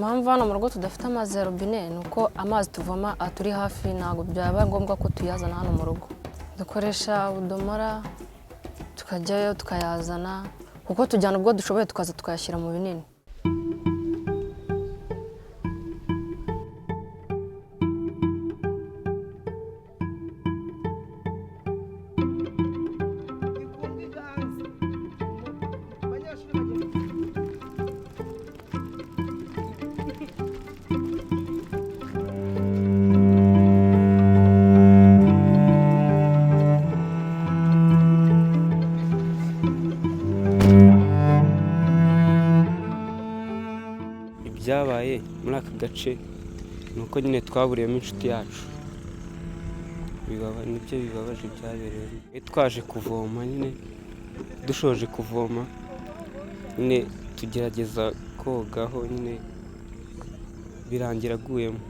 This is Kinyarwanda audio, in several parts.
Mpamvu hano mu rugo tudafite amazi ya robine nuko amazi tuvoma aturi hafi ntabwo byaba ngombwa ko tuyazana hano mu rugo. Dukoresha udomora tukajyayo tukayazana kuko tujyana ubwo dushoboye tukaza tukayashyira mu binini. Ibyabaye muri aka gace nuko nyine twaburiyemo inshuti yacu. Nibyo bibabaje byabereye. Twaje kuvoma nyine dushoje kuvoma nyine tugerageza kogaho nyine birangira aguyemo.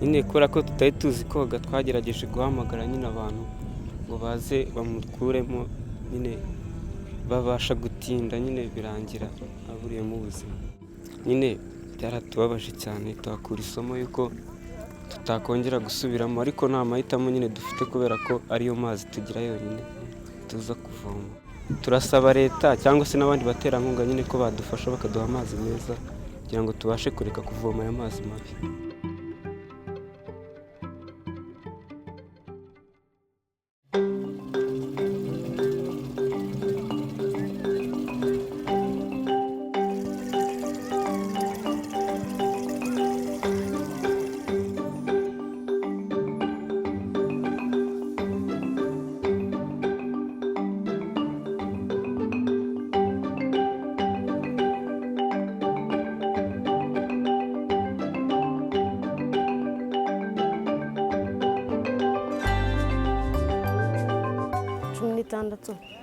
Nyine kubera ko tutari tuzi koga twagerageje guhamagara nyine abantu ngo baze bamukuremo nyine babasha gutinda nyine birangira aburiyemo ubuzima. Nyine byaratubabaje cyane tuhakura isomo yuko tutakongera gusubiramo ariko nta mahitamo nyine dufite kubera ko ariyo mazi tugira yonyine tuza kuvoma. Turasaba leta cyangwa se n'abandi baterankunga nyine ko badufasha bakaduha amazi meza kugira ngo tubashe kureka kuvoma aya mazi mabi.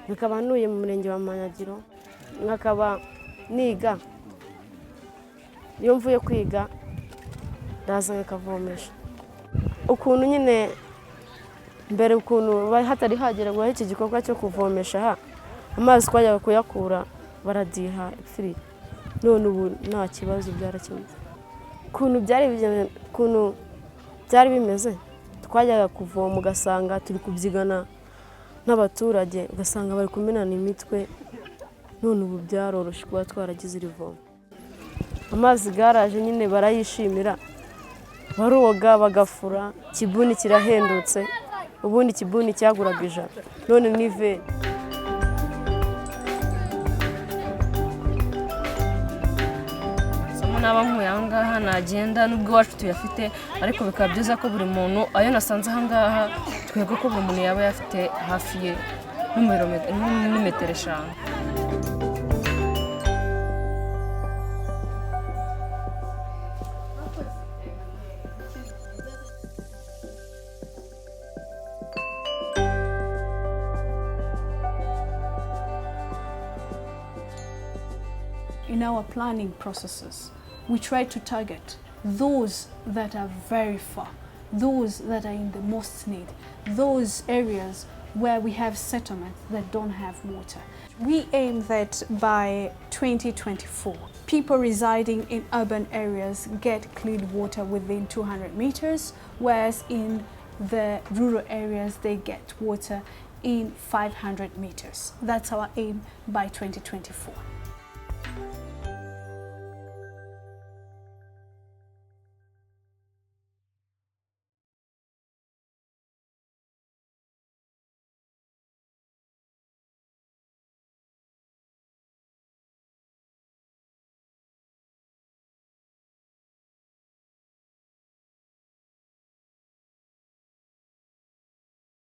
Nkaba ntuye mu murenge wa Manyagiro, nkakaba niga. Iyo mvuye kwiga ndaza nkakavomesha. Ukuntu nyine mbere ukuntu hatari hagerwaho iki gikorwa cyo kuvomesha aha, amazi twajyaga kuyakura baradiha ipfiri. None ubu nta kibazo byarakemutse. Ukuntu byari bimeze twajyaga kuvoma ugasanga turi kubyigana n'abaturage ugasanga bari kumenana imitwe. None ubu byaroroshye kuba twaragize iri vomo. Amazi garaje nyine barayishimira, baroga bagafura. Kibuni kirahendutse, ubundi kibuni cyaguraga 100 none ni 20. Naba nkuye aha ngaha nagenda nubwo iwacu tuyafite ariko bikaba byiza ko buri muntu ayo nasanze aha ngaha twego ko buri muntu yaba yafite hafi ye n'imetero 5. In our planning processes, we try to target those that are very far, those that are in the most need, those areas where we have settlements that don't have water. We aim that by 2024, people residing in urban areas get clean water within 200 meters, whereas in the rural areas they get water in 500 meters. That's our aim by 2024.